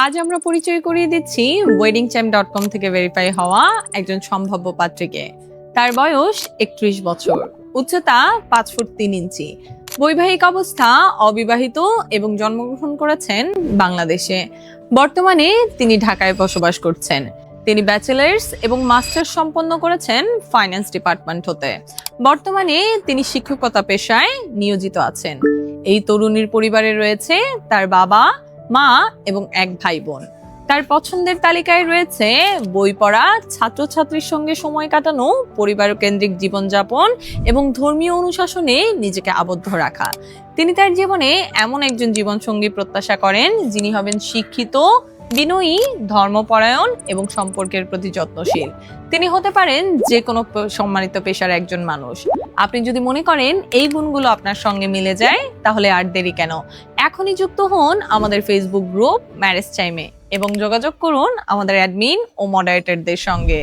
আজ আমরা পরিচয় করিয়ে দিচ্ছি weddingchamp.com থেকে ভেরিফাই হওয়া একজন সম্ভাব্য পাত্রীকে। তার বয়স 31 বছর, উচ্চতা 5 ফুট 3 ইঞ্চি, বৈবাহিক অবস্থা অবিবাহিত এবং জন্মগ্রহণ করেছেন বাংলাদেশে। বর্তমানে তিনি ঢাকায় বসবাস করছেন। তিনি ব্যাচেলার্স এবং মাস্টার্স সম্পন্ন করেছেন ফাইন্যান্স ডিপার্টমেন্ট হতে। বর্তমানে তিনি শিক্ষকতা পেশায় নিয়োজিত আছেন। এই তরুণীর পরিবারে রয়েছে তার বাবা, মা এবং এক ভাই বোন। তার পছন্দের তালিকায় রয়েছে বই পড়া, ছাত্রছাত্রীর সঙ্গে সময় কাটানো, পরিবার কেন্দ্রিক জীবনযাপন এবং ধর্মীয় অনুশাসনে নিজেকে আবদ্ধ রাখা। তিনি তার জীবনে এমন একজন জীবনসঙ্গী প্রত্যাশা করেন যিনি হবেন শিক্ষিত, বিনয়ী, ধর্মপরায়ণ এবং সম্পর্কের প্রতি যত্নশীল। তিনি হতে পারেন যে কোনো সম্মানিত পেশার একজন মানুষ। আপনি যদি মনে করেন এই গুণগুলো আপনার সঙ্গে মিলে যায়, তাহলে আর দেরি কেন, এখনই যুক্ত হন আমাদের ফেসবুক গ্রুপ ম্যারেজ টাইমে এবং যোগাযোগ করুন আমাদের অ্যাডমিন ও মডারেটরদের সঙ্গে।